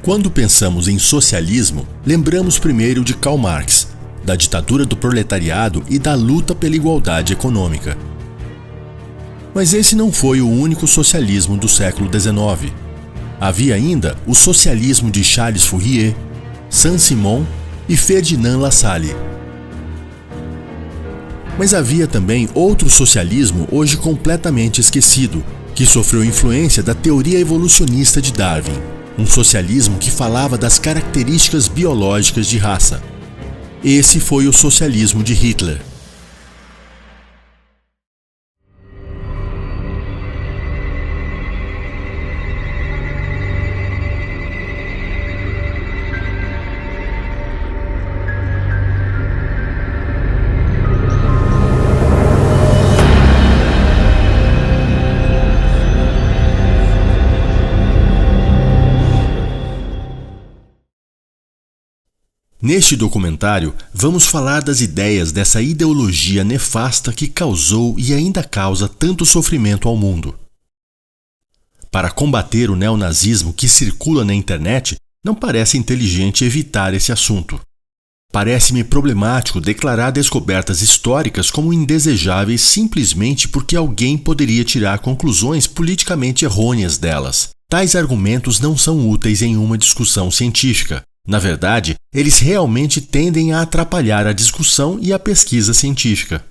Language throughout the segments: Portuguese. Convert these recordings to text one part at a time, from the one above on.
Quando pensamos em socialismo, lembramos primeiro de Karl Marx, da ditadura do proletariado e da luta pela igualdade econômica. Mas esse não foi o único socialismo do século XIX. Havia ainda o socialismo de Charles Fourier, Saint-Simon e Ferdinand Lassalle. Mas havia também outro socialismo hoje completamente esquecido, que sofreu influência da teoria evolucionista de Darwin, um socialismo que falava das características biológicas de raça. Esse foi o socialismo de Hitler. Neste documentário, vamos falar das ideias dessa ideologia nefasta que causou e ainda causa tanto sofrimento ao mundo. Para combater o neonazismo que circula na internet, não parece inteligente evitar esse assunto. Parece-me problemático declarar descobertas históricas como indesejáveis simplesmente porque alguém poderia tirar conclusões politicamente errôneas delas. Tais argumentos não são úteis em uma discussão científica. Na verdade, eles realmente tendem a atrapalhar a discussão e a pesquisa científica.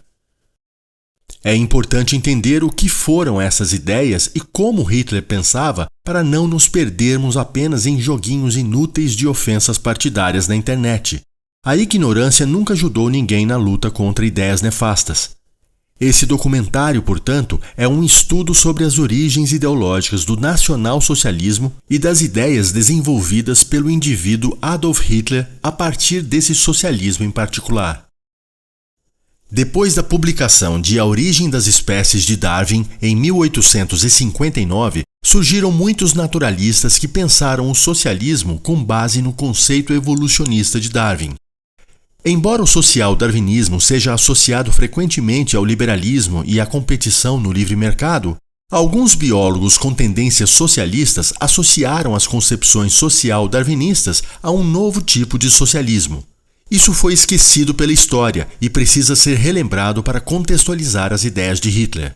É importante entender o que foram essas ideias e como Hitler pensava para não nos perdermos apenas em joguinhos inúteis de ofensas partidárias na internet. A ignorância nunca ajudou ninguém na luta contra ideias nefastas. Esse documentário, portanto, é um estudo sobre as origens ideológicas do nacionalsocialismo e das ideias desenvolvidas pelo indivíduo Adolf Hitler a partir desse socialismo em particular. Depois da publicação de A Origem das Espécies de Darwin, em 1859, surgiram muitos naturalistas que pensaram o socialismo com base no conceito evolucionista de Darwin. Embora o social-darwinismo seja associado frequentemente ao liberalismo e à competição no livre mercado, alguns biólogos com tendências socialistas associaram as concepções social-darwinistas a um novo tipo de socialismo. Isso foi esquecido pela história e precisa ser relembrado para contextualizar as ideias de Hitler.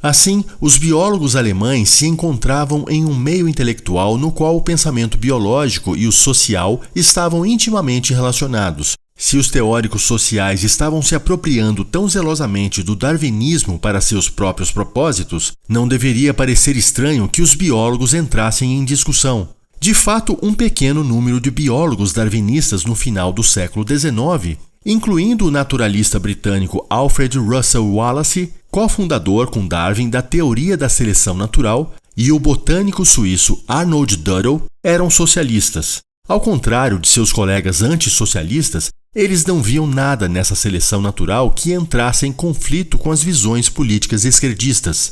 Assim, os biólogos alemães se encontravam em um meio intelectual no qual o pensamento biológico e o social estavam intimamente relacionados. Se os teóricos sociais estavam se apropriando tão zelosamente do darwinismo para seus próprios propósitos, não deveria parecer estranho que os biólogos entrassem em discussão. De fato, um pequeno número de biólogos darwinistas no final do século XIX, incluindo o naturalista britânico Alfred Russel Wallace, cofundador com Darwin da teoria da seleção natural, e o botânico suíço Arnold Duttel, eram socialistas. Ao contrário de seus colegas antissocialistas, eles não viam nada nessa seleção natural que entrasse em conflito com as visões políticas esquerdistas.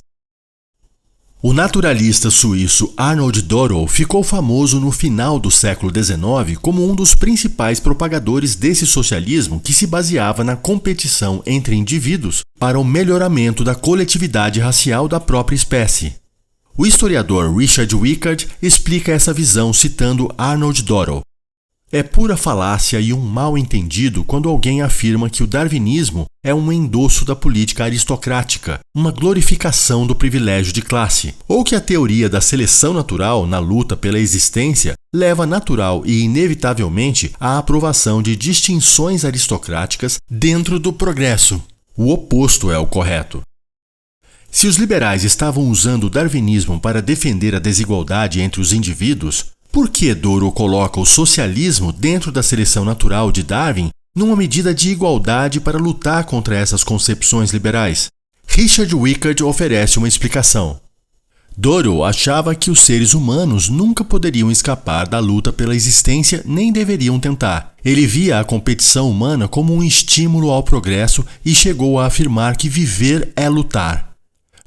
O naturalista suíço Arnold Duttel ficou famoso no final do século XIX como um dos principais propagadores desse socialismo que se baseava na competição entre indivíduos para o melhoramento da coletividade racial da própria espécie. O historiador Richard Wickard explica essa visão citando Arnold Duttel. É pura falácia e um mal-entendido quando alguém afirma que o darwinismo é um endosso da política aristocrática, uma glorificação do privilégio de classe, ou que a teoria da seleção natural na luta pela existência leva natural e inevitavelmente à aprovação de distinções aristocráticas dentro do progresso. O oposto é o correto. Se os liberais estavam usando o darwinismo para defender a desigualdade entre os indivíduos, por que Duttel coloca o socialismo dentro da seleção natural de Darwin numa medida de igualdade para lutar contra essas concepções liberais? Richard Wickard oferece uma explicação. Duttel achava que os seres humanos nunca poderiam escapar da luta pela existência nem deveriam tentar. Ele via a competição humana como um estímulo ao progresso e chegou a afirmar que viver é lutar.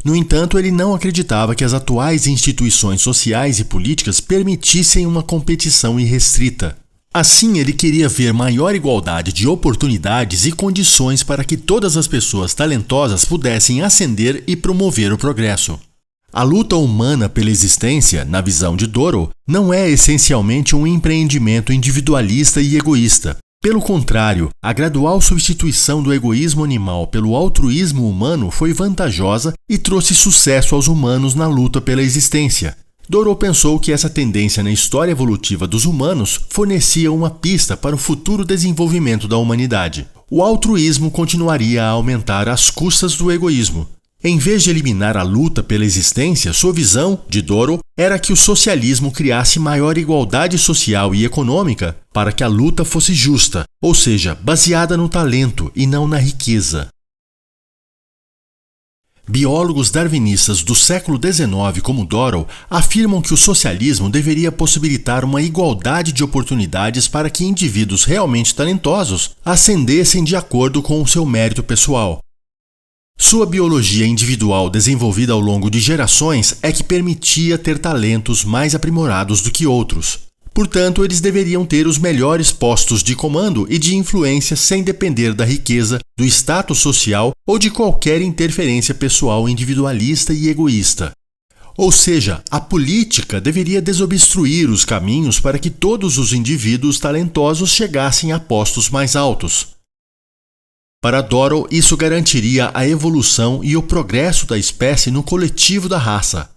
No entanto, ele não acreditava que as atuais instituições sociais e políticas permitissem uma competição irrestrita. Assim, ele queria ver maior igualdade de oportunidades e condições para que todas as pessoas talentosas pudessem ascender e promover o progresso. A luta humana pela existência, na visão de Doro, não é essencialmente um empreendimento individualista e egoísta. Pelo contrário, a gradual substituição do egoísmo animal pelo altruísmo humano foi vantajosa e trouxe sucesso aos humanos na luta pela existência. Doro pensou que essa tendência na história evolutiva dos humanos fornecia uma pista para o futuro desenvolvimento da humanidade. O altruísmo continuaria a aumentar às custas do egoísmo. Em vez de eliminar a luta pela existência, sua visão, de Doro, era que o socialismo criasse maior igualdade social e econômica para que a luta fosse justa, ou seja, baseada no talento e não na riqueza. Biólogos darwinistas do século XIX, como Doro, afirmam que o socialismo deveria possibilitar uma igualdade de oportunidades para que indivíduos realmente talentosos ascendessem de acordo com o seu mérito pessoal. Sua biologia individual desenvolvida ao longo de gerações é que permitia ter talentos mais aprimorados do que outros. Portanto, eles deveriam ter os melhores postos de comando e de influência sem depender da riqueza, do status social ou de qualquer interferência pessoal individualista e egoísta. Ou seja, a política deveria desobstruir os caminhos para que todos os indivíduos talentosos chegassem a postos mais altos. Para Doro, isso garantiria a evolução e o progresso da espécie no coletivo da raça.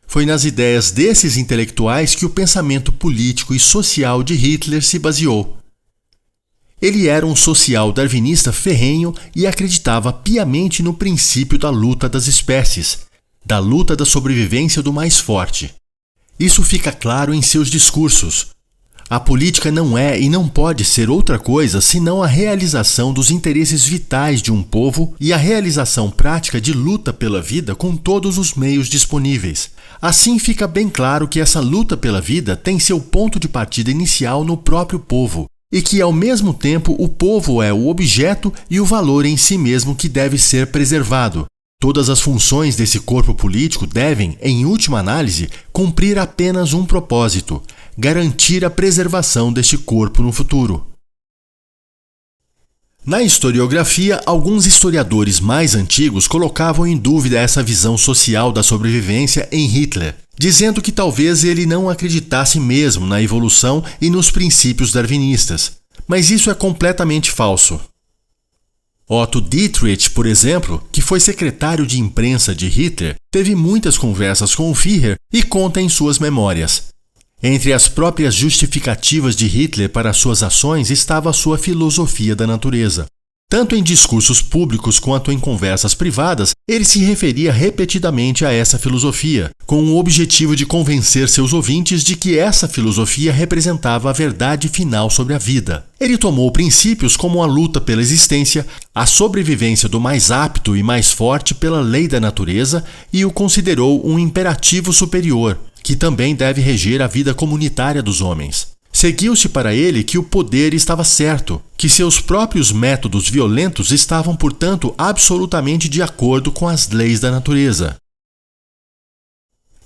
Foi nas ideias desses intelectuais que o pensamento político e social de Hitler se baseou. Ele era um social-darwinista ferrenho e acreditava piamente no princípio da luta das espécies, da luta da sobrevivência do mais forte. Isso fica claro em seus discursos. A política não é e não pode ser outra coisa senão a realização dos interesses vitais de um povo e a realização prática de luta pela vida com todos os meios disponíveis. Assim fica bem claro que essa luta pela vida tem seu ponto de partida inicial no próprio povo, e que ao mesmo tempo o povo é o objeto e o valor em si mesmo que deve ser preservado. Todas as funções desse corpo político devem, em última análise, cumprir apenas um propósito: garantir a preservação deste corpo no futuro. Na historiografia, alguns historiadores mais antigos colocavam em dúvida essa visão social da sobrevivência em Hitler, dizendo que talvez ele não acreditasse mesmo na evolução e nos princípios darwinistas. Mas isso é completamente falso. Otto Dietrich, por exemplo, que foi secretário de imprensa de Hitler, teve muitas conversas com o Führer e conta em suas memórias. Entre as próprias justificativas de Hitler para suas ações estava a sua filosofia da natureza. Tanto em discursos públicos quanto em conversas privadas, ele se referia repetidamente a essa filosofia, com o objetivo de convencer seus ouvintes de que essa filosofia representava a verdade final sobre a vida. Ele tomou princípios como a luta pela existência, a sobrevivência do mais apto e mais forte pela lei da natureza e o considerou um imperativo superior, que também deve reger a vida comunitária dos homens. Seguiu-se para ele que o poder estava certo, que seus próprios métodos violentos estavam, portanto, absolutamente de acordo com as leis da natureza.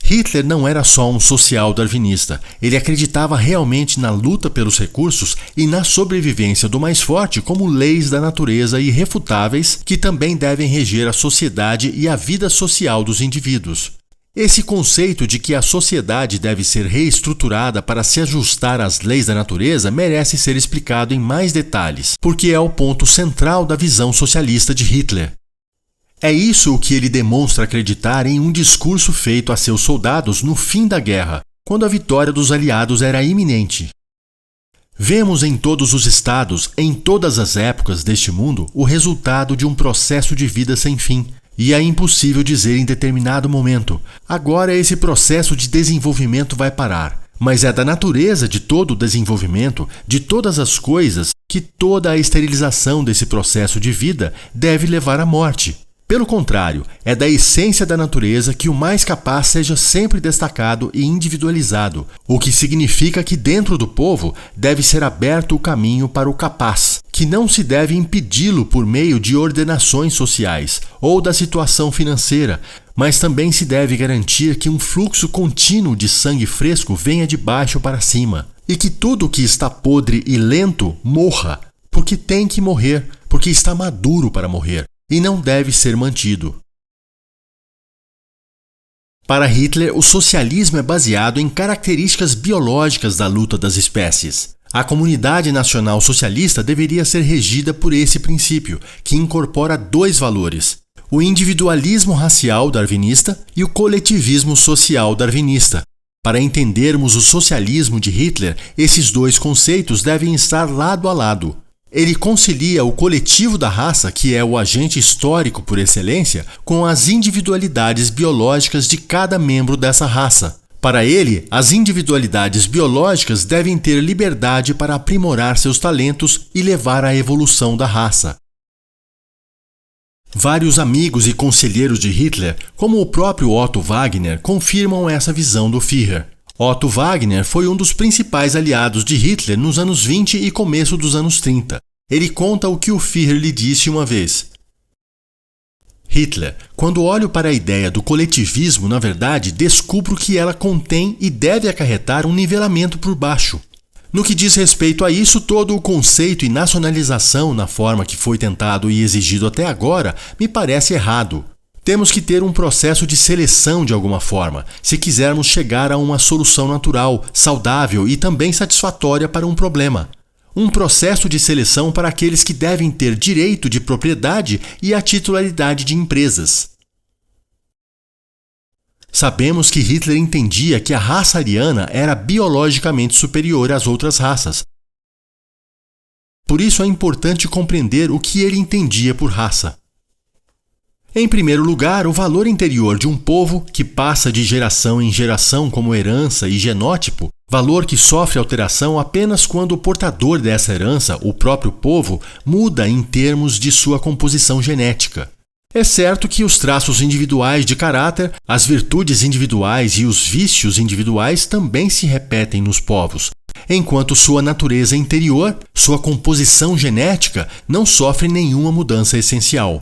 Hitler não era só um social-darwinista, ele acreditava realmente na luta pelos recursos e na sobrevivência do mais forte como leis da natureza irrefutáveis que também devem reger a sociedade e a vida social dos indivíduos. Esse conceito de que a sociedade deve ser reestruturada para se ajustar às leis da natureza merece ser explicado em mais detalhes, porque é o ponto central da visão socialista de Hitler. É isso o que ele demonstra acreditar em um discurso feito a seus soldados no fim da guerra, quando a vitória dos aliados era iminente. Vemos em todos os estados, em todas as épocas deste mundo, o resultado de um processo de vida sem fim. E é impossível dizer em determinado momento: agora esse processo de desenvolvimento vai parar. Mas é da natureza de todo o desenvolvimento, de todas as coisas, que toda a esterilização desse processo de vida deve levar à morte. Pelo contrário, é da essência da natureza que o mais capaz seja sempre destacado e individualizado, o que significa que dentro do povo deve ser aberto o caminho para o capaz, que não se deve impedi-lo por meio de ordenações sociais ou da situação financeira, mas também se deve garantir que um fluxo contínuo de sangue fresco venha de baixo para cima, e que tudo que está podre e lento morra, porque tem que morrer, porque está maduro para morrer, e não deve ser mantido. Para Hitler, o socialismo é baseado em características biológicas da luta das espécies. A comunidade nacional socialista deveria ser regida por esse princípio, que incorpora dois valores: o individualismo racial darwinista e o coletivismo social darwinista. Para entendermos o socialismo de Hitler, esses dois conceitos devem estar lado a lado. Ele concilia o coletivo da raça, que é o agente histórico por excelência, com as individualidades biológicas de cada membro dessa raça. Para ele, as individualidades biológicas devem ter liberdade para aprimorar seus talentos e levar à evolução da raça. Vários amigos e conselheiros de Hitler, como o próprio Otto Wagner, confirmam essa visão do Führer. Otto Wagner foi um dos principais aliados de Hitler nos anos 20 e começo dos anos 30. Ele conta o que o Führer lhe disse uma vez. Hitler, quando olho para a ideia do coletivismo, na verdade, descubro que ela contém e deve acarretar um nivelamento por baixo. No que diz respeito a isso, todo o conceito e nacionalização na forma que foi tentado e exigido até agora me parece errado. Temos que ter um processo de seleção de alguma forma, se quisermos chegar a uma solução natural, saudável e também satisfatória para um problema. Um processo de seleção para aqueles que devem ter direito de propriedade e a titularidade de empresas. Sabemos que Hitler entendia que a raça ariana era biologicamente superior às outras raças. Por isso é importante compreender o que ele entendia por raça. Em primeiro lugar, o valor interior de um povo, que passa de geração em geração como herança e genótipo, valor que sofre alteração apenas quando o portador dessa herança, o próprio povo, muda em termos de sua composição genética. É certo que os traços individuais de caráter, as virtudes individuais e os vícios individuais também se repetem nos povos, enquanto sua natureza interior, sua composição genética, não sofre nenhuma mudança essencial.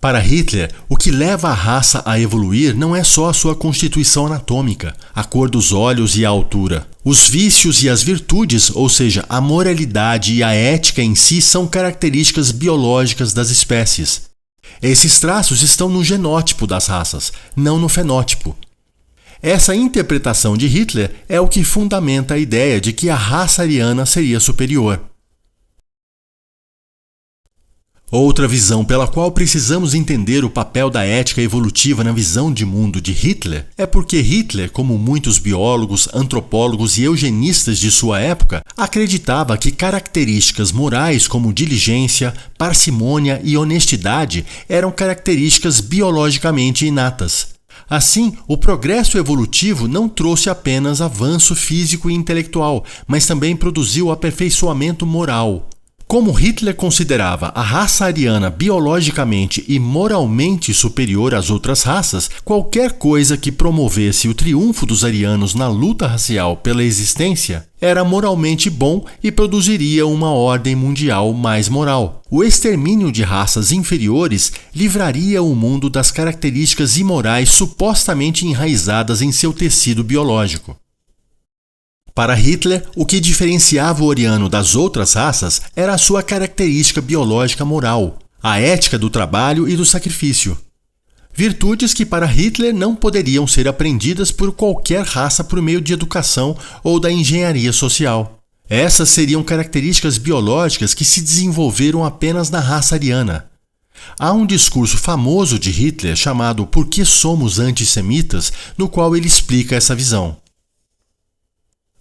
Para Hitler, o que leva a raça a evoluir não é só a sua constituição anatômica, a cor dos olhos e a altura. Os vícios e as virtudes, ou seja, a moralidade e a ética em si, são características biológicas das espécies. Esses traços estão no genótipo das raças, não no fenótipo. Essa interpretação de Hitler é o que fundamenta a ideia de que a raça ariana seria superior. Outra visão pela qual precisamos entender o papel da ética evolutiva na visão de mundo de Hitler é porque Hitler, como muitos biólogos, antropólogos e eugenistas de sua época, acreditava que características morais como diligência, parcimônia e honestidade eram características biologicamente inatas. Assim, o progresso evolutivo não trouxe apenas avanço físico e intelectual, mas também produziu aperfeiçoamento moral. Como Hitler considerava a raça ariana biologicamente e moralmente superior às outras raças, qualquer coisa que promovesse o triunfo dos arianos na luta racial pela existência era moralmente bom e produziria uma ordem mundial mais moral. O extermínio de raças inferiores livraria o mundo das características imorais supostamente enraizadas em seu tecido biológico. Para Hitler, o que diferenciava o ariano das outras raças era a sua característica biológica moral, a ética do trabalho e do sacrifício. Virtudes que para Hitler não poderiam ser aprendidas por qualquer raça por meio de educação ou da engenharia social. Essas seriam características biológicas que se desenvolveram apenas na raça ariana. Há um discurso famoso de Hitler chamado Por que somos antissemitas, no qual ele explica essa visão.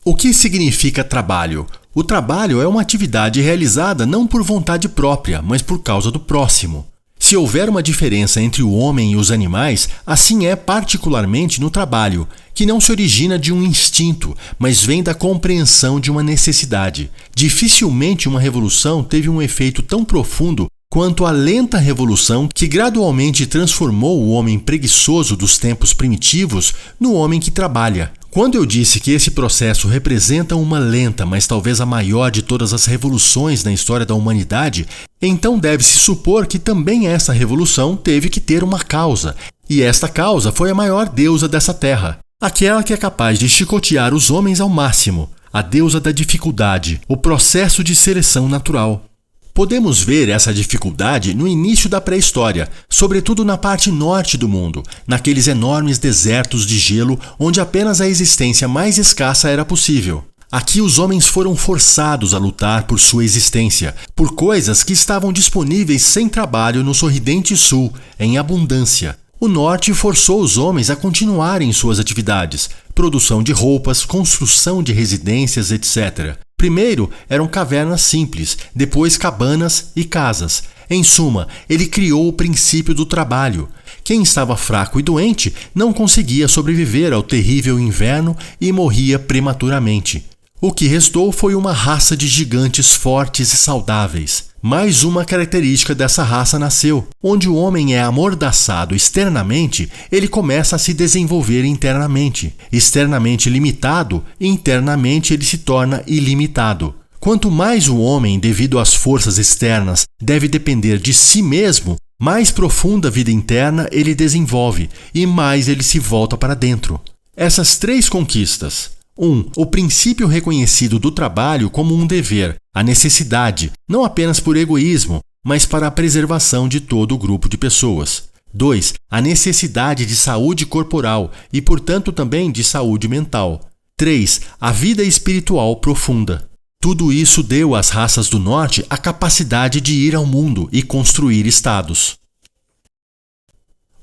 O que significa trabalho? O trabalho é uma atividade realizada não por vontade própria, mas por causa do próximo. Se houver uma diferença entre o homem e os animais, assim é particularmente no trabalho, que não se origina de um instinto, mas vem da compreensão de uma necessidade. Dificilmente uma revolução teve um efeito tão profundo quanto a lenta revolução que gradualmente transformou o homem preguiçoso dos tempos primitivos no homem que trabalha. Quando eu disse que esse processo representa uma lenta, mas talvez a maior de todas as revoluções na história da humanidade, então deve-se supor que também essa revolução teve que ter uma causa, e esta causa foi a maior deusa dessa terra, aquela que é capaz de chicotear os homens ao máximo, a deusa da dificuldade, o processo de seleção natural. Podemos ver essa dificuldade no início da pré-história, sobretudo na parte norte do mundo, naqueles enormes desertos de gelo onde apenas a existência mais escassa era possível. Aqui os homens foram forçados a lutar por sua existência, por coisas que estavam disponíveis sem trabalho no sorridente sul, em abundância. O norte forçou os homens a continuarem suas atividades, produção de roupas, construção de residências, etc. Primeiro eram cavernas simples, depois cabanas e casas. Em suma, ele criou o princípio do trabalho. Quem estava fraco e doente não conseguia sobreviver ao terrível inverno e morria prematuramente. O que restou foi uma raça de gigantes fortes e saudáveis. Mais uma característica dessa raça nasceu. Onde o homem é amordaçado externamente, ele começa a se desenvolver internamente. Externamente limitado, internamente ele se torna ilimitado. Quanto mais o homem, devido às forças externas, deve depender de si mesmo, mais profunda vida interna ele desenvolve e mais ele se volta para dentro. Essas três conquistas: 1. O princípio reconhecido do trabalho como um dever, a necessidade, não apenas por egoísmo, mas para a preservação de todo o grupo de pessoas. 2. A necessidade de saúde corporal e, portanto, também de saúde mental. 3. A vida espiritual profunda. Tudo isso deu às raças do norte a capacidade de ir ao mundo e construir estados.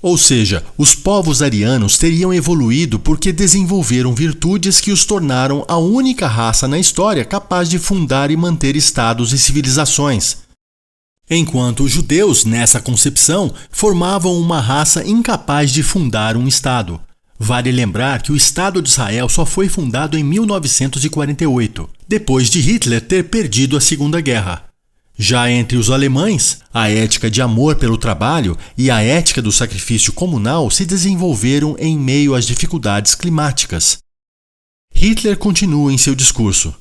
Ou seja, os povos arianos teriam evoluído porque desenvolveram virtudes que os tornaram a única raça na história capaz de fundar e manter estados e civilizações. Enquanto os judeus, nessa concepção, formavam uma raça incapaz de fundar um estado. Vale lembrar que o Estado de Israel só foi fundado em 1948, depois de Hitler ter perdido a Segunda Guerra. Já entre os alemães, a ética de amor pelo trabalho e a ética do sacrifício comunal se desenvolveram em meio às dificuldades climáticas. Hitler continua em seu discurso.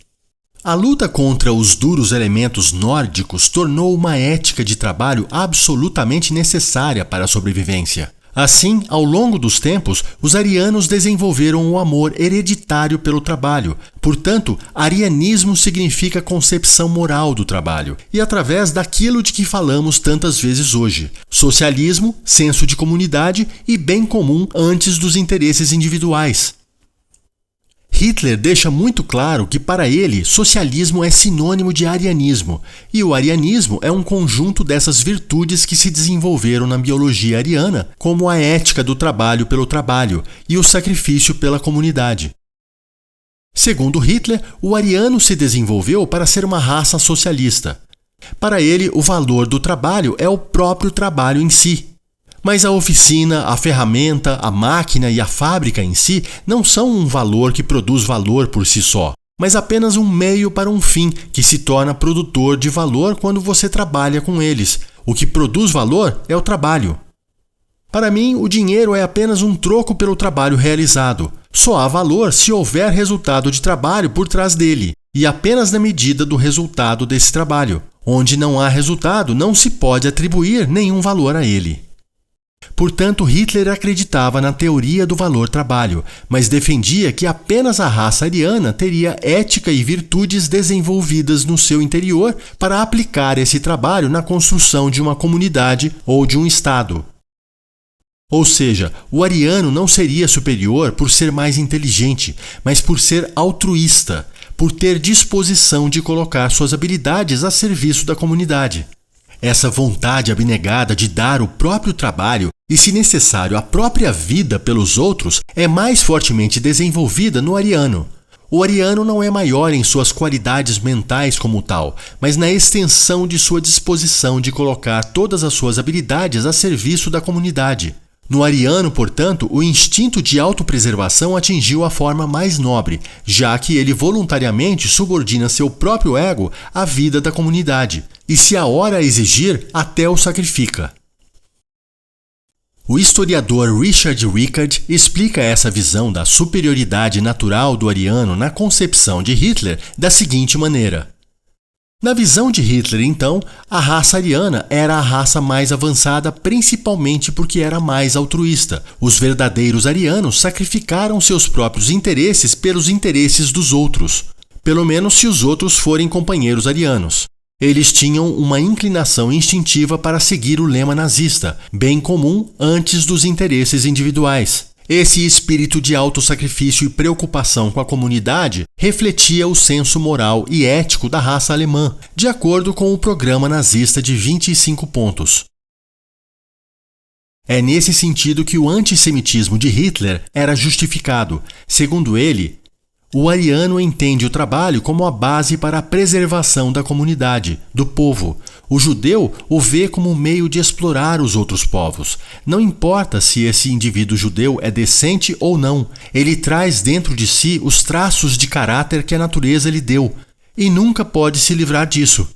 A luta contra os duros elementos nórdicos tornou uma ética de trabalho absolutamente necessária para a sobrevivência. Assim, ao longo dos tempos, os arianos desenvolveram o amor hereditário pelo trabalho. Portanto, arianismo significa concepção moral do trabalho, e através daquilo de que falamos tantas vezes hoje: socialismo, senso de comunidade e bem comum antes dos interesses individuais. Hitler deixa muito claro que para ele socialismo é sinônimo de arianismo, e o arianismo é um conjunto dessas virtudes que se desenvolveram na biologia ariana, como a ética do trabalho pelo trabalho e o sacrifício pela comunidade. Segundo Hitler, o ariano se desenvolveu para ser uma raça socialista. Para ele, o valor do trabalho é o próprio trabalho em si. Mas a oficina, a ferramenta, a máquina e a fábrica em si não são um valor que produz valor por si só, mas apenas um meio para um fim que se torna produtor de valor quando você trabalha com eles. O que produz valor é o trabalho. Para mim, o dinheiro é apenas um troco pelo trabalho realizado. Só há valor se houver resultado de trabalho por trás dele, e apenas na medida do resultado desse trabalho. Onde não há resultado, não se pode atribuir nenhum valor a ele. Portanto, Hitler acreditava na teoria do valor-trabalho, mas defendia que apenas a raça ariana teria ética e virtudes desenvolvidas no seu interior para aplicar esse trabalho na construção de uma comunidade ou de um estado. Ou seja, o ariano não seria superior por ser mais inteligente, mas por ser altruísta, por ter disposição de colocar suas habilidades a serviço da comunidade. Essa vontade abnegada de dar o próprio trabalho e, se necessário, a própria vida pelos outros é mais fortemente desenvolvida no ariano. O ariano não é maior em suas qualidades mentais como tal, mas na extensão de sua disposição de colocar todas as suas habilidades a serviço da comunidade. No ariano, portanto, o instinto de autopreservação atingiu a forma mais nobre, já que ele voluntariamente subordina seu próprio ego à vida da comunidade, e se a hora exigir, até o sacrifica. O historiador Richard Rickard explica essa visão da superioridade natural do ariano na concepção de Hitler da seguinte maneira. Na visão de Hitler, então, a raça ariana era a raça mais avançada principalmente porque era mais altruísta. Os verdadeiros arianos sacrificaram seus próprios interesses pelos interesses dos outros, pelo menos se os outros forem companheiros arianos. Eles tinham uma inclinação instintiva para seguir o lema nazista, bem comum antes dos interesses individuais. Esse espírito de autossacrifício e preocupação com a comunidade refletia o senso moral e ético da raça alemã, de acordo com o programa nazista de 25 pontos. É nesse sentido que o antissemitismo de Hitler era justificado. Segundo ele, o ariano entende o trabalho como a base para a preservação da comunidade, do povo. O judeu o vê como um meio de explorar os outros povos. Não importa se esse indivíduo judeu é decente ou não, ele traz dentro de si os traços de caráter que a natureza lhe deu, e nunca pode se livrar disso.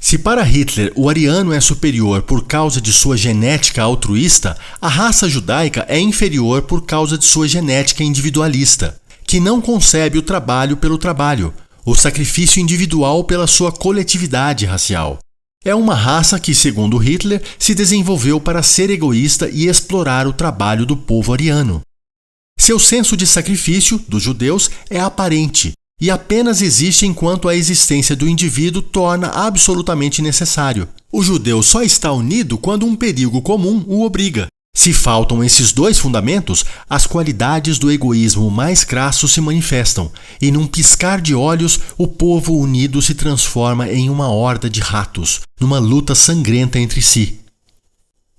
Se para Hitler o ariano é superior por causa de sua genética altruísta, a raça judaica é inferior por causa de sua genética individualista, que não concebe o trabalho pelo trabalho, o sacrifício individual pela sua coletividade racial. É uma raça que, segundo Hitler, se desenvolveu para ser egoísta e explorar o trabalho do povo ariano. Seu senso de sacrifício, dos judeus, é aparente, e apenas existe enquanto a existência do indivíduo torna absolutamente necessário. O judeu só está unido quando um perigo comum o obriga. Se faltam esses dois fundamentos, as qualidades do egoísmo mais crasso se manifestam, e num piscar de olhos, o povo unido se transforma em uma horda de ratos, numa luta sangrenta entre si.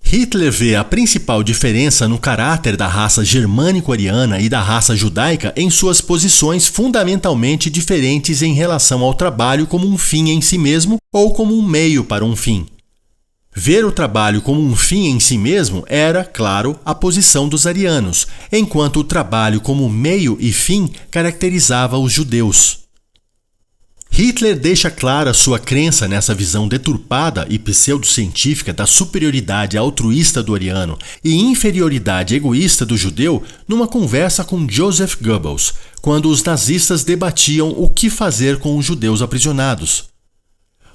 Hitler vê a principal diferença no caráter da raça germânico-ariana e da raça judaica em suas posições fundamentalmente diferentes em relação ao trabalho como um fim em si mesmo ou como um meio para um fim. Ver o trabalho como um fim em si mesmo era, claro, a posição dos arianos, enquanto o trabalho como meio e fim caracterizava os judeus. Hitler deixa clara sua crença nessa visão deturpada e pseudocientífica da superioridade altruísta do ariano e inferioridade egoísta do judeu numa conversa com Joseph Goebbels, quando os nazistas debatiam o que fazer com os judeus aprisionados.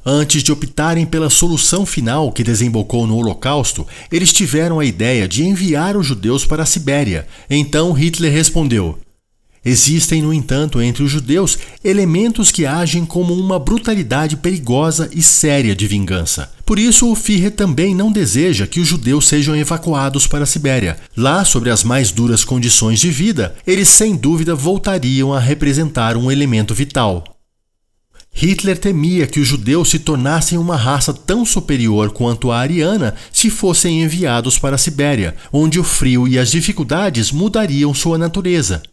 Antes de optarem pela solução final que desembocou no Holocausto, eles tiveram a ideia de enviar os judeus para a Sibéria. Então Hitler respondeu: existem, no entanto, entre os judeus elementos que agem como uma brutalidade perigosa e séria de vingança. Por isso, o Führer também não deseja que os judeus sejam evacuados para a Sibéria. Lá, sobre as mais duras condições de vida, eles sem dúvida voltariam a representar um elemento vital. Hitler temia que os judeus se tornassem uma raça tão superior quanto a ariana se fossem enviados para a Sibéria, onde o frio e as dificuldades mudariam sua natureza.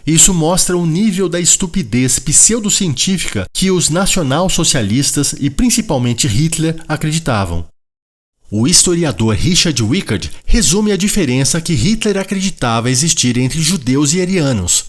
Isso mostra o nível da estupidez pseudocientífica que os nacionalsocialistas e principalmente Hitler acreditavam. O historiador Richard Wickard resume a diferença que Hitler acreditava existir entre judeus e arianos.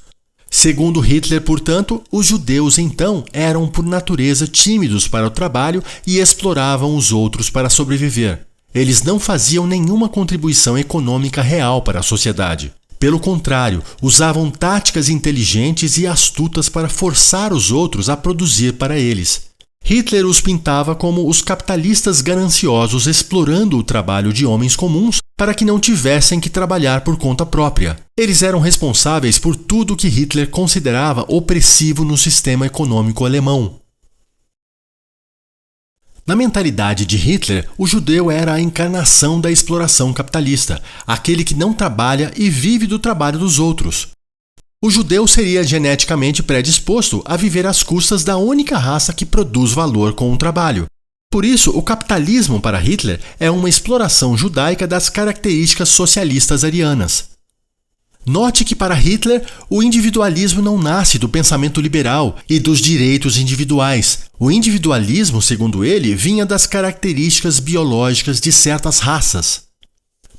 Segundo Hitler, portanto, os judeus então eram por natureza tímidos para o trabalho e exploravam os outros para sobreviver. Eles não faziam nenhuma contribuição econômica real para a sociedade. Pelo contrário, usavam táticas inteligentes e astutas para forçar os outros a produzir para eles. Hitler os pintava como os capitalistas gananciosos explorando o trabalho de homens comuns para que não tivessem que trabalhar por conta própria. Eles eram responsáveis por tudo que Hitler considerava opressivo no sistema econômico alemão. Na mentalidade de Hitler, o judeu era a encarnação da exploração capitalista, aquele que não trabalha e vive do trabalho dos outros. O judeu seria geneticamente predisposto a viver às custas da única raça que produz valor com o trabalho. Por isso, o capitalismo para Hitler é uma exploração judaica das características socialistas arianas. Note que para Hitler, o individualismo não nasce do pensamento liberal e dos direitos individuais. O individualismo, segundo ele, vinha das características biológicas de certas raças.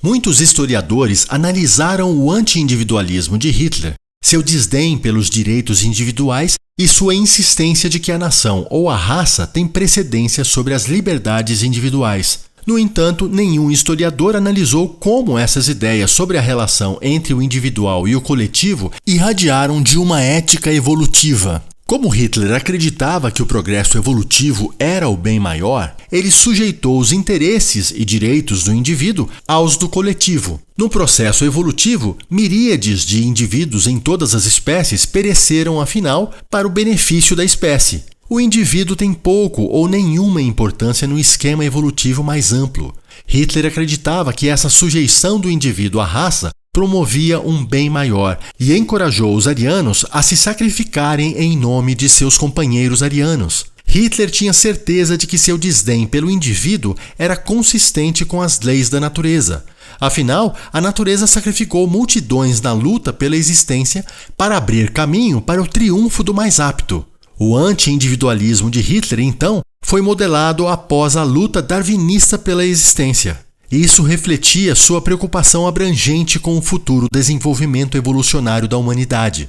Muitos historiadores analisaram o anti-individualismo de Hitler, seu desdém pelos direitos individuais e sua insistência de que a nação ou a raça tem precedência sobre as liberdades individuais. No entanto, nenhum historiador analisou como essas ideias sobre a relação entre o individual e o coletivo irradiaram de uma ética evolutiva. Como Hitler acreditava que o progresso evolutivo era o bem maior, ele sujeitou os interesses e direitos do indivíduo aos do coletivo. No processo evolutivo, miríades de indivíduos em todas as espécies pereceram, afinal, para o benefício da espécie. O indivíduo tem pouco ou nenhuma importância no esquema evolutivo mais amplo. Hitler acreditava que essa sujeição do indivíduo à raça promovia um bem maior e encorajou os arianos a se sacrificarem em nome de seus companheiros arianos. Hitler tinha certeza de que seu desdém pelo indivíduo era consistente com as leis da natureza. Afinal, a natureza sacrificou multidões na luta pela existência para abrir caminho para o triunfo do mais apto. O anti-individualismo de Hitler, então, foi modelado após a luta darwinista pela existência. Isso refletia sua preocupação abrangente com o futuro desenvolvimento evolucionário da humanidade.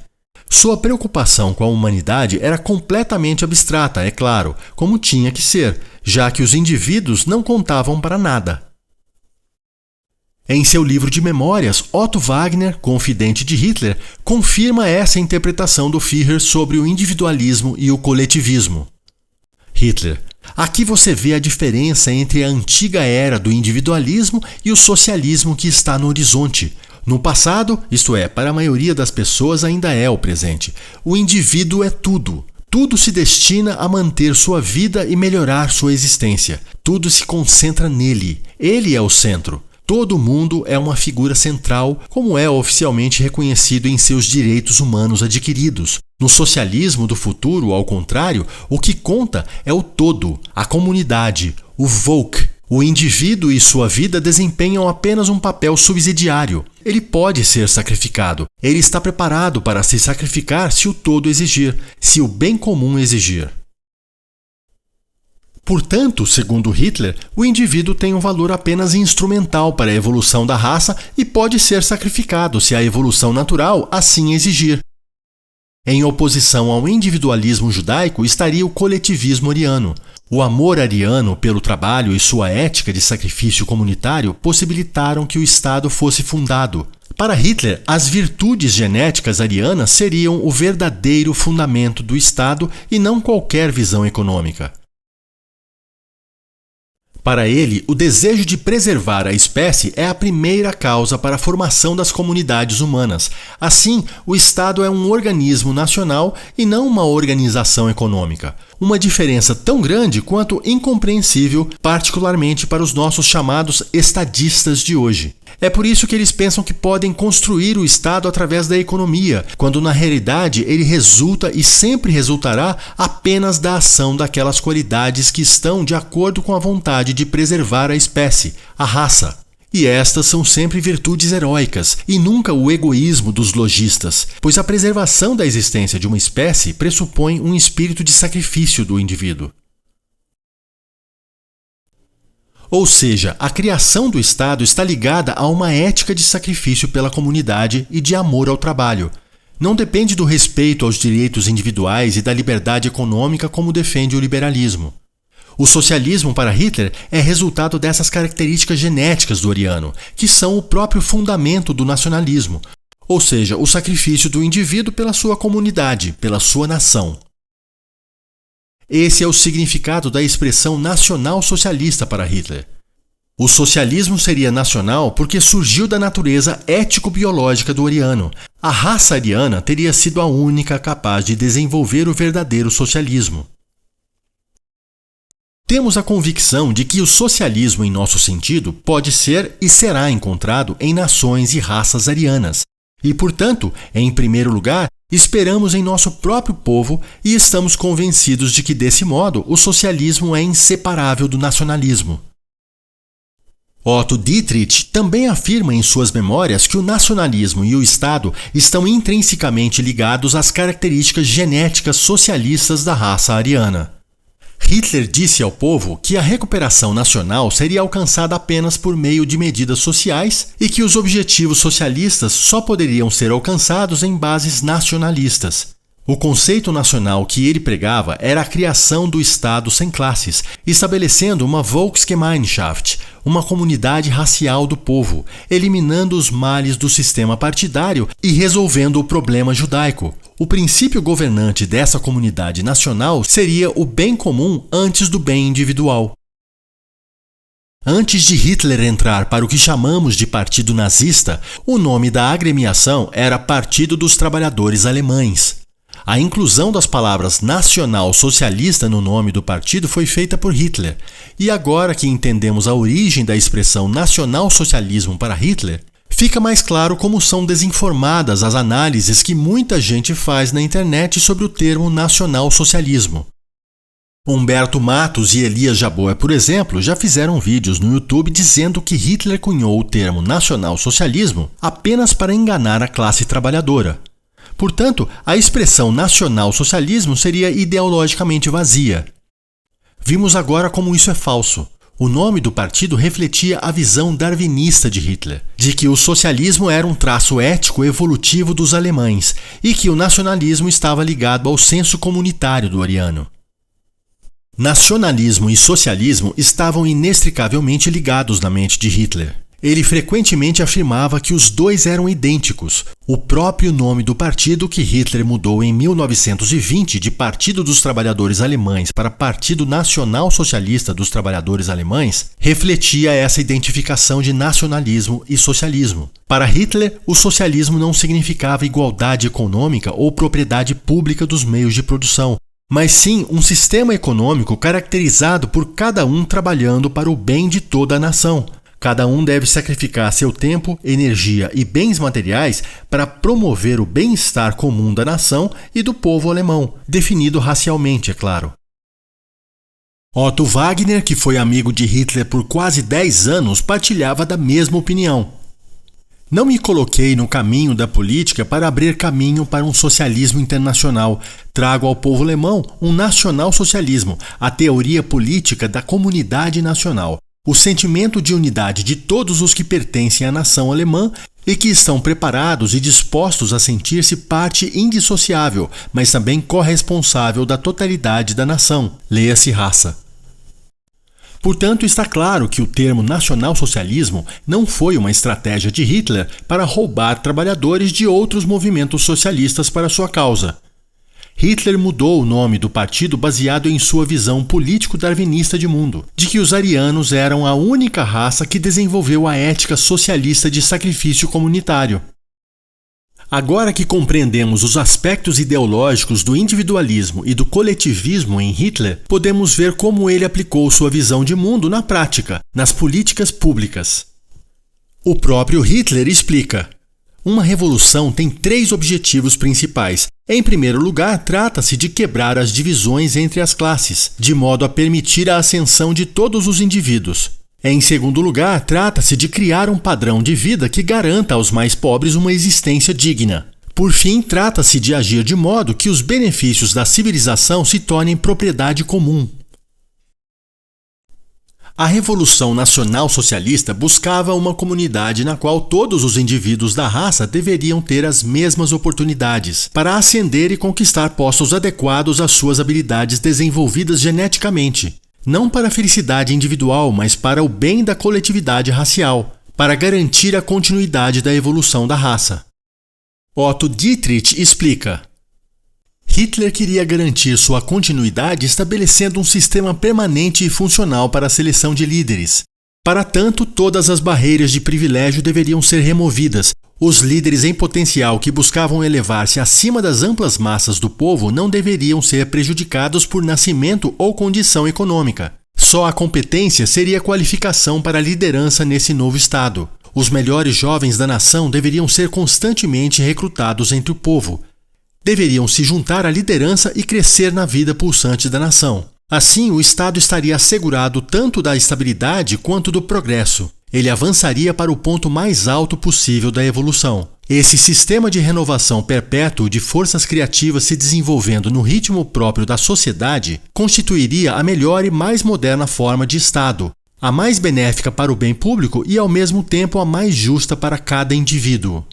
Sua preocupação com a humanidade era completamente abstrata, é claro, como tinha que ser, já que os indivíduos não contavam para nada. Em seu livro de memórias, Otto Wagner, confidente de Hitler, confirma essa interpretação do Führer sobre o individualismo e o coletivismo. Hitler: aqui você vê a diferença entre a antiga era do individualismo e o socialismo que está no horizonte. No passado, isto é, para a maioria das pessoas ainda é o presente, o indivíduo é tudo. Tudo se destina a manter sua vida e melhorar sua existência. Tudo se concentra nele. Ele é o centro. Todo mundo é uma figura central, como é oficialmente reconhecido em seus direitos humanos adquiridos. No socialismo do futuro, ao contrário, o que conta é o todo, a comunidade, o Volk. O indivíduo e sua vida desempenham apenas um papel subsidiário. Ele pode ser sacrificado. Ele está preparado para se sacrificar se o todo exigir, se o bem comum exigir. Portanto, segundo Hitler, o indivíduo tem um valor apenas instrumental para a evolução da raça e pode ser sacrificado se a evolução natural assim exigir. Em oposição ao individualismo judaico estaria o coletivismo ariano. O amor ariano pelo trabalho e sua ética de sacrifício comunitário possibilitaram que o Estado fosse fundado. Para Hitler, as virtudes genéticas arianas seriam o verdadeiro fundamento do Estado e não qualquer visão econômica. Para ele, o desejo de preservar a espécie é a primeira causa para a formação das comunidades humanas. Assim, o Estado é um organismo nacional e não uma organização econômica. Uma diferença tão grande quanto incompreensível, particularmente para os nossos chamados estadistas de hoje. É por isso que eles pensam que podem construir o Estado através da economia, quando na realidade ele resulta e sempre resultará apenas da ação daquelas qualidades que estão de acordo com a vontade de preservar a espécie, a raça. E estas são sempre virtudes heróicas, e nunca o egoísmo dos lojistas, pois a preservação da existência de uma espécie pressupõe um espírito de sacrifício do indivíduo. Ou seja, a criação do Estado está ligada a uma ética de sacrifício pela comunidade e de amor ao trabalho. Não depende do respeito aos direitos individuais e da liberdade econômica como defende o liberalismo. O socialismo para Hitler é resultado dessas características genéticas do ariano, que são o próprio fundamento do nacionalismo, ou seja, o sacrifício do indivíduo pela sua comunidade, pela sua nação. Esse é o significado da expressão nacional-socialista para Hitler. O socialismo seria nacional porque surgiu da natureza ético-biológica do ariano. A raça ariana teria sido a única capaz de desenvolver o verdadeiro socialismo. Temos a convicção de que o socialismo, em nosso sentido, pode ser e será encontrado em nações e raças arianas. E, portanto, em primeiro lugar, esperamos em nosso próprio povo e estamos convencidos de que, desse modo, o socialismo é inseparável do nacionalismo. Otto Dietrich também afirma em suas memórias que o nacionalismo e o Estado estão intrinsecamente ligados às características genéticas socialistas da raça ariana. Hitler disse ao povo que a recuperação nacional seria alcançada apenas por meio de medidas sociais e que os objetivos socialistas só poderiam ser alcançados em bases nacionalistas. O conceito nacional que ele pregava era a criação do Estado sem classes, estabelecendo uma Volksgemeinschaft, uma comunidade racial do povo, eliminando os males do sistema partidário e resolvendo o problema judaico. O princípio governante dessa comunidade nacional seria o bem comum antes do bem individual. Antes de Hitler entrar para o que chamamos de Partido Nazista, o nome da agremiação era Partido dos Trabalhadores Alemães. A inclusão das palavras nacional-socialista no nome do partido foi feita por Hitler. E agora que entendemos a origem da expressão nacional-socialismo para Hitler, fica mais claro como são desinformadas as análises que muita gente faz na internet sobre o termo nacional-socialismo. Humberto Matos e Elias Jabbour, por exemplo, já fizeram vídeos no YouTube dizendo que Hitler cunhou o termo nacional-socialismo apenas para enganar a classe trabalhadora. Portanto, a expressão nacional-socialismo seria ideologicamente vazia. Vimos agora como isso é falso. O nome do partido refletia a visão darwinista de Hitler, de que o socialismo era um traço ético evolutivo dos alemães e que o nacionalismo estava ligado ao senso comunitário do ariano. Nacionalismo e socialismo estavam inextricavelmente ligados na mente de Hitler. Ele frequentemente afirmava que os dois eram idênticos. O próprio nome do partido, que Hitler mudou em 1920 de Partido dos Trabalhadores Alemães para Partido Nacional Socialista dos Trabalhadores Alemães, refletia essa identificação de nacionalismo e socialismo. Para Hitler, o socialismo não significava igualdade econômica ou propriedade pública dos meios de produção, mas sim um sistema econômico caracterizado por cada um trabalhando para o bem de toda a nação. Cada um deve sacrificar seu tempo, energia e bens materiais para promover o bem-estar comum da nação e do povo alemão, definido racialmente, é claro. Otto Wagner, que foi amigo de Hitler por quase 10 anos, partilhava da mesma opinião. Não me coloquei no caminho da política para abrir caminho para um socialismo internacional. Trago ao povo alemão um nacional-socialismo, a teoria política da comunidade nacional. O sentimento de unidade de todos os que pertencem à nação alemã e que estão preparados e dispostos a sentir-se parte indissociável, mas também corresponsável da totalidade da nação, leia-se raça. Portanto, está claro que o termo nacional-socialismo não foi uma estratégia de Hitler para roubar trabalhadores de outros movimentos socialistas para sua causa. Hitler mudou o nome do partido baseado em sua visão político-darwinista de mundo, de que os arianos eram a única raça que desenvolveu a ética socialista de sacrifício comunitário. Agora que compreendemos os aspectos ideológicos do individualismo e do coletivismo em Hitler, podemos ver como ele aplicou sua visão de mundo na prática, nas políticas públicas. O próprio Hitler explica: uma revolução tem 3 objetivos principais. Em primeiro lugar, trata-se de quebrar as divisões entre as classes, de modo a permitir a ascensão de todos os indivíduos. Em segundo lugar, trata-se de criar um padrão de vida que garanta aos mais pobres uma existência digna. Por fim, trata-se de agir de modo que os benefícios da civilização se tornem propriedade comum. A Revolução Nacional Socialista buscava uma comunidade na qual todos os indivíduos da raça deveriam ter as mesmas oportunidades para ascender e conquistar postos adequados às suas habilidades desenvolvidas geneticamente, não para a felicidade individual, mas para o bem da coletividade racial, para garantir a continuidade da evolução da raça. Otto Dietrich explica: Hitler queria garantir sua continuidade estabelecendo um sistema permanente e funcional para a seleção de líderes. Para tanto, todas as barreiras de privilégio deveriam ser removidas. Os líderes em potencial que buscavam elevar-se acima das amplas massas do povo não deveriam ser prejudicados por nascimento ou condição econômica. Só a competência seria qualificação para a liderança nesse novo Estado. Os melhores jovens da nação deveriam ser constantemente recrutados entre o povo. Deveriam se juntar à liderança e crescer na vida pulsante da nação. Assim, o Estado estaria assegurado tanto da estabilidade quanto do progresso. Ele avançaria para o ponto mais alto possível da evolução. Esse sistema de renovação perpétuo de forças criativas se desenvolvendo no ritmo próprio da sociedade constituiria a melhor e mais moderna forma de Estado, a mais benéfica para o bem público e, ao mesmo tempo, a mais justa para cada indivíduo.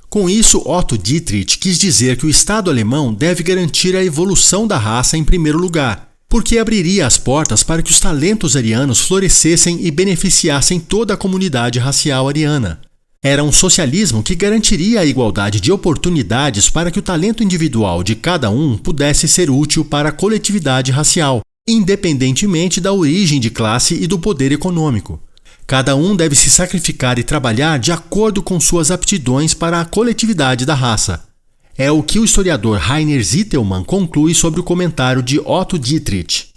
Com isso, Otto Dietrich quis dizer que o Estado alemão deve garantir a evolução da raça em primeiro lugar, porque abriria as portas para que os talentos arianos florescessem e beneficiassem toda a comunidade racial ariana. Era um socialismo que garantiria a igualdade de oportunidades para que o talento individual de cada um pudesse ser útil para a coletividade racial, independentemente da origem de classe e do poder econômico. Cada um deve se sacrificar e trabalhar de acordo com suas aptidões para a coletividade da raça. É o que o historiador Rainer Zitelmann conclui sobre o comentário de Otto Dietrich.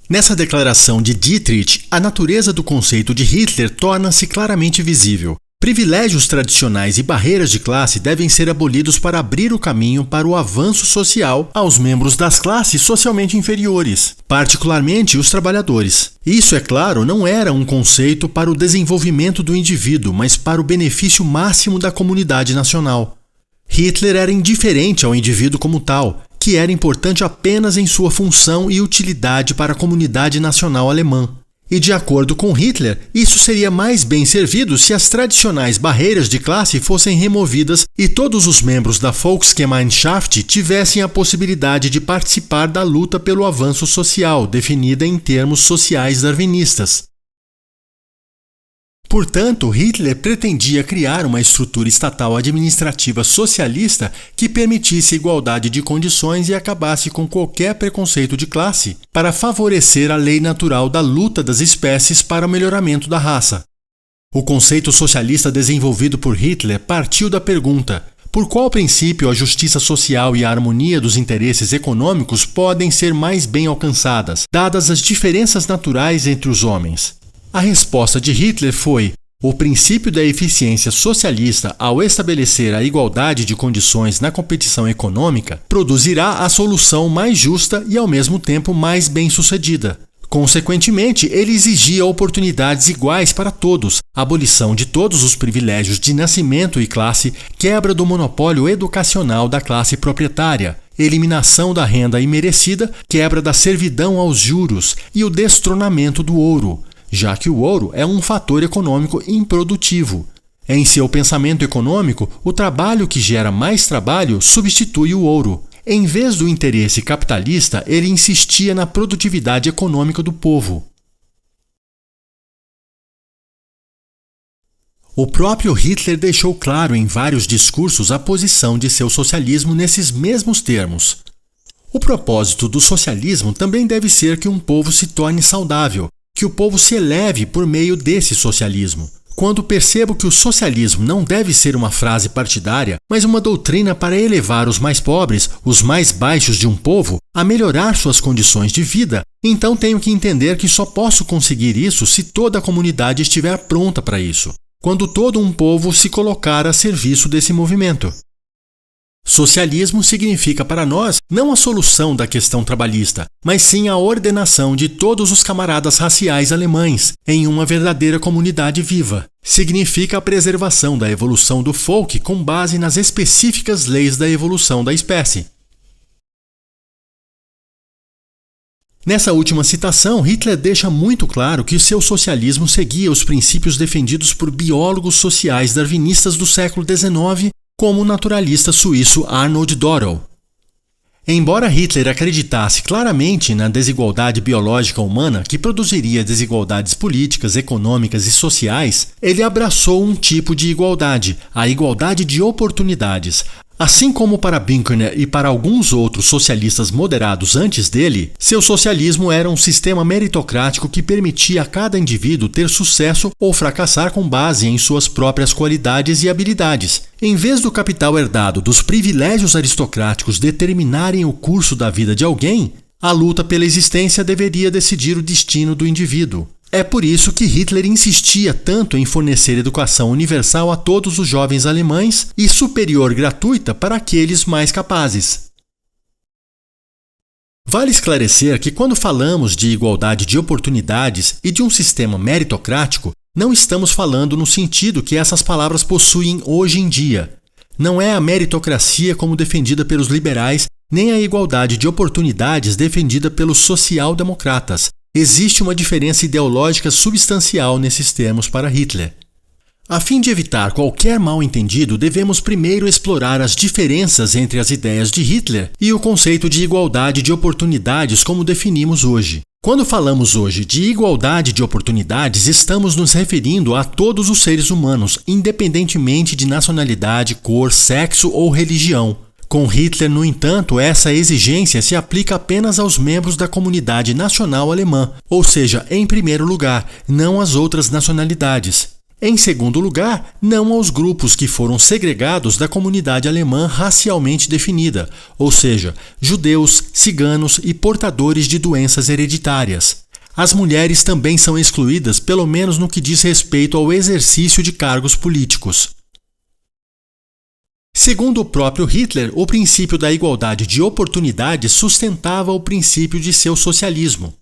Nessa declaração de Dietrich, a natureza do conceito de Hitler torna-se claramente visível. Privilégios tradicionais e barreiras de classe devem ser abolidos para abrir o caminho para o avanço social aos membros das classes socialmente inferiores, particularmente os trabalhadores. Isso, é claro, não era um conceito para o desenvolvimento do indivíduo, mas para o benefício máximo da comunidade nacional. Hitler era indiferente ao indivíduo como tal, que era importante apenas em sua função e utilidade para a comunidade nacional alemã. E de acordo com Hitler, isso seria mais bem servido se as tradicionais barreiras de classe fossem removidas e todos os membros da Volksgemeinschaft tivessem a possibilidade de participar da luta pelo avanço social, definida em termos sociais darwinistas. Portanto, Hitler pretendia criar uma estrutura estatal administrativa socialista que permitisse igualdade de condições e acabasse com qualquer preconceito de classe, para favorecer a lei natural da luta das espécies para o melhoramento da raça. O conceito socialista desenvolvido por Hitler partiu da pergunta: por qual princípio a justiça social e a harmonia dos interesses econômicos podem ser mais bem alcançadas, dadas as diferenças naturais entre os homens? A resposta de Hitler foi: o princípio da eficiência socialista, ao estabelecer a igualdade de condições na competição econômica, produzirá a solução mais justa e, ao mesmo tempo, mais bem-sucedida. Consequentemente, ele exigia oportunidades iguais para todos, abolição de todos os privilégios de nascimento e classe, quebra do monopólio educacional da classe proprietária, eliminação da renda imerecida, quebra da servidão aos juros e o destronamento do ouro, já que o ouro é um fator econômico improdutivo. Em seu pensamento econômico, o trabalho que gera mais trabalho substitui o ouro. Em vez do interesse capitalista, ele insistia na produtividade econômica do povo. O próprio Hitler deixou claro em vários discursos a posição de seu socialismo nesses mesmos termos. O propósito do socialismo também deve ser que um povo se torne saudável, que o povo se eleve por meio desse socialismo. Quando percebo que o socialismo não deve ser uma frase partidária, mas uma doutrina para elevar os mais pobres, os mais baixos de um povo, a melhorar suas condições de vida, então tenho que entender que só posso conseguir isso se toda a comunidade estiver pronta para isso, quando todo um povo se colocar a serviço desse movimento. Socialismo significa para nós não a solução da questão trabalhista, mas sim a ordenação de todos os camaradas raciais alemães em uma verdadeira comunidade viva. Significa a preservação da evolução do folk com base nas específicas leis da evolução da espécie. Nessa última citação, Hitler deixa muito claro que seu socialismo seguia os princípios defendidos por biólogos sociais darwinistas do século XIX, como o naturalista suíço Arnold Dorrell. Embora Hitler acreditasse claramente na desigualdade biológica humana que produziria desigualdades políticas, econômicas e sociais, ele abraçou um tipo de igualdade, a igualdade de oportunidades. Assim como para Büchner e para alguns outros socialistas moderados antes dele, seu socialismo era um sistema meritocrático que permitia a cada indivíduo ter sucesso ou fracassar com base em suas próprias qualidades e habilidades. Em vez do capital herdado dos privilégios aristocráticos determinarem o curso da vida de alguém, a luta pela existência deveria decidir o destino do indivíduo. É por isso que Hitler insistia tanto em fornecer educação universal a todos os jovens alemães e superior gratuita para aqueles mais capazes. Vale esclarecer que quando falamos de igualdade de oportunidades e de um sistema meritocrático, não estamos falando no sentido que essas palavras possuem hoje em dia. Não é a meritocracia como defendida pelos liberais, nem a igualdade de oportunidades defendida pelos social-democratas. Existe uma diferença ideológica substancial nesses termos para Hitler. A fim de evitar qualquer mal-entendido, devemos primeiro explorar as diferenças entre as ideias de Hitler e o conceito de igualdade de oportunidades como definimos hoje. Quando falamos hoje de igualdade de oportunidades, estamos nos referindo a todos os seres humanos, independentemente de nacionalidade, cor, sexo ou religião. Com Hitler, no entanto, essa exigência se aplica apenas aos membros da comunidade nacional alemã, ou seja, em primeiro lugar, não às outras nacionalidades. Em segundo lugar, não aos grupos que foram segregados da comunidade alemã racialmente definida, ou seja, judeus, ciganos e portadores de doenças hereditárias. As mulheres também são excluídas, pelo menos no que diz respeito ao exercício de cargos políticos. Segundo o próprio Hitler, o princípio da igualdade de oportunidades sustentava o princípio de seu socialismo.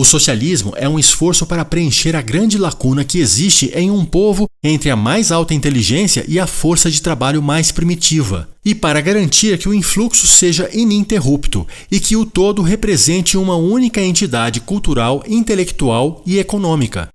O socialismo é um esforço para preencher a grande lacuna que existe em um povo entre a mais alta inteligência e a força de trabalho mais primitiva, e para garantir que o influxo seja ininterrupto e que o todo represente uma única entidade cultural, intelectual e econômica.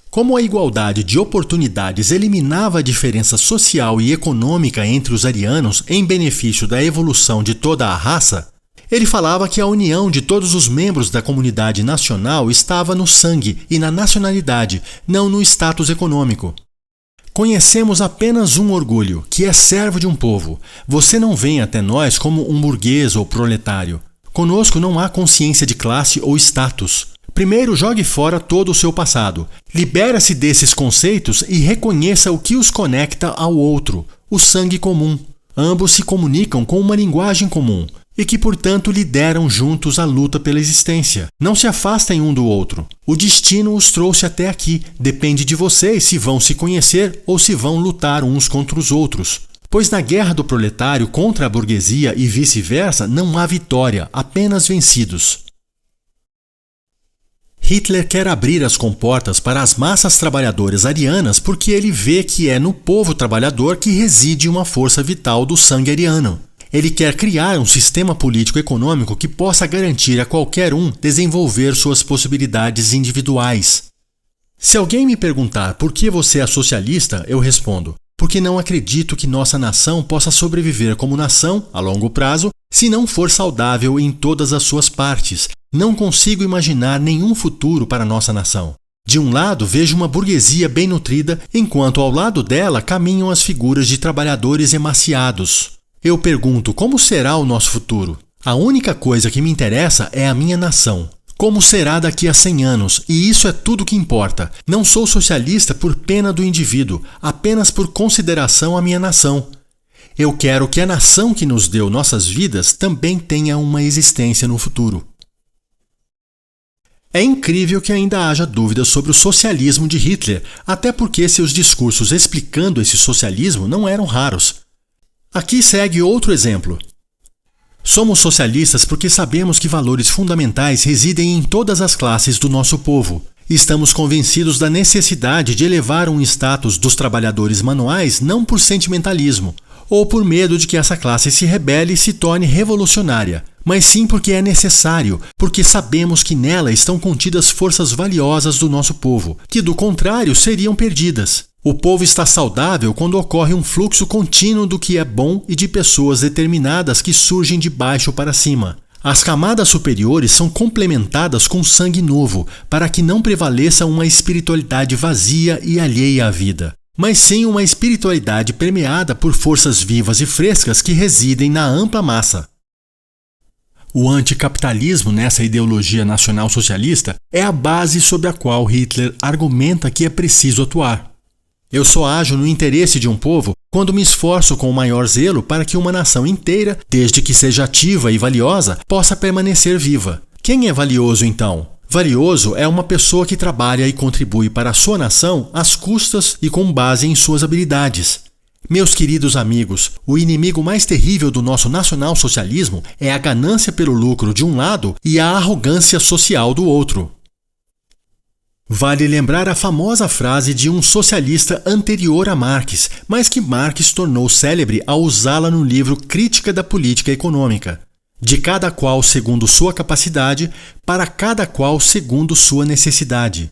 Como a igualdade de oportunidades eliminava a diferença social e econômica entre os arianos em benefício da evolução de toda a raça, ele falava que a união de todos os membros da comunidade nacional estava no sangue e na nacionalidade, não no status econômico. Conhecemos apenas um orgulho, que é servo de um povo. Você não vem até nós como um burguês ou proletário. Conosco não há consciência de classe ou status. Primeiro, jogue fora todo o seu passado. Libera-se desses conceitos e reconheça o que os conecta ao outro, o sangue comum. Ambos se comunicam com uma linguagem comum e que, portanto, lideram juntos a luta pela existência. Não se afastem um do outro. O destino os trouxe até aqui. Depende de vocês se vão se conhecer ou se vão lutar uns contra os outros. Pois na guerra do proletário contra a burguesia e vice-versa não há vitória, apenas vencidos. Hitler quer abrir as comportas para as massas trabalhadoras arianas porque ele vê que é no povo trabalhador que reside uma força vital do sangue ariano. Ele quer criar um sistema político-econômico que possa garantir a qualquer um desenvolver suas possibilidades individuais. Se alguém me perguntar por que você é socialista, eu respondo: porque não acredito que nossa nação possa sobreviver como nação, a longo prazo, se não for saudável em todas as suas partes. Não consigo imaginar nenhum futuro para nossa nação. De um lado, vejo uma burguesia bem nutrida, enquanto ao lado dela caminham as figuras de trabalhadores emaciados. Eu pergunto, como será o nosso futuro? A única coisa que me interessa é a minha nação. Como será daqui a 100 anos? E isso é tudo que importa. Não sou socialista por pena do indivíduo, apenas por consideração à minha nação. Eu quero que a nação que nos deu nossas vidas também tenha uma existência no futuro. É incrível que ainda haja dúvidas sobre o socialismo de Hitler, até porque seus discursos explicando esse socialismo não eram raros. Aqui segue outro exemplo. Somos socialistas porque sabemos que valores fundamentais residem em todas as classes do nosso povo. Estamos convencidos da necessidade de elevar um status dos trabalhadores manuais não por sentimentalismo, ou por medo de que essa classe se rebele e se torne revolucionária, mas sim porque é necessário, porque sabemos que nela estão contidas forças valiosas do nosso povo, que do contrário seriam perdidas. O povo está saudável quando ocorre um fluxo contínuo do que é bom e de pessoas determinadas que surgem de baixo para cima. As camadas superiores são complementadas com sangue novo, para que não prevaleça uma espiritualidade vazia e alheia à vida, mas sim uma espiritualidade permeada por forças vivas e frescas que residem na ampla massa. O anticapitalismo nessa ideologia nacional-socialista é a base sobre a qual Hitler argumenta que é preciso atuar. Eu só ajo no interesse de um povo quando me esforço com o maior zelo para que uma nação inteira, desde que seja ativa e valiosa, possa permanecer viva. Quem é valioso então? Valioso é uma pessoa que trabalha e contribui para a sua nação às custas e com base em suas habilidades. Meus queridos amigos, o inimigo mais terrível do nosso nacional-socialismo é a ganância pelo lucro de um lado e a arrogância social do outro. Vale lembrar a famosa frase de um socialista anterior a Marx, mas que Marx tornou célebre ao usá-la no livro Crítica da Política Econômica: de cada qual segundo sua capacidade, para cada qual segundo sua necessidade.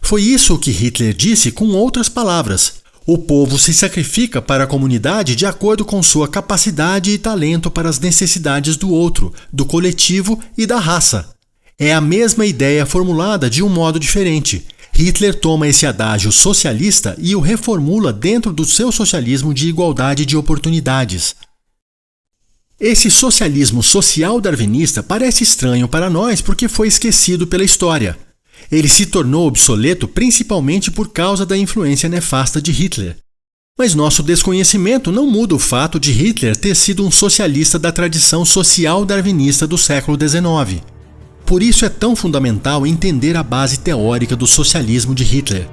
Foi isso que Hitler disse com outras palavras. O povo se sacrifica para a comunidade de acordo com sua capacidade e talento para as necessidades do outro, do coletivo e da raça. É a mesma ideia formulada de um modo diferente. Hitler toma esse adágio socialista e o reformula dentro do seu socialismo de igualdade de oportunidades. Esse socialismo social darwinista parece estranho para nós porque foi esquecido pela história. Ele se tornou obsoleto principalmente por causa da influência nefasta de Hitler. Mas nosso desconhecimento não muda o fato de Hitler ter sido um socialista da tradição social darwinista do século XIX. Por isso é tão fundamental entender a base teórica do socialismo de Hitler.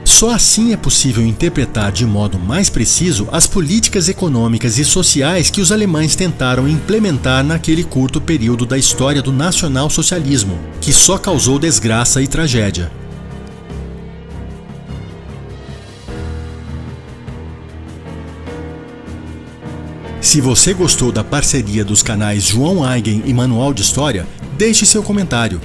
Só assim é possível interpretar de modo mais preciso as políticas econômicas e sociais que os alemães tentaram implementar naquele curto período da história do nacionalsocialismo, que só causou desgraça e tragédia. Se você gostou da parceria dos canais João Eigen e Manual de História, deixe seu comentário.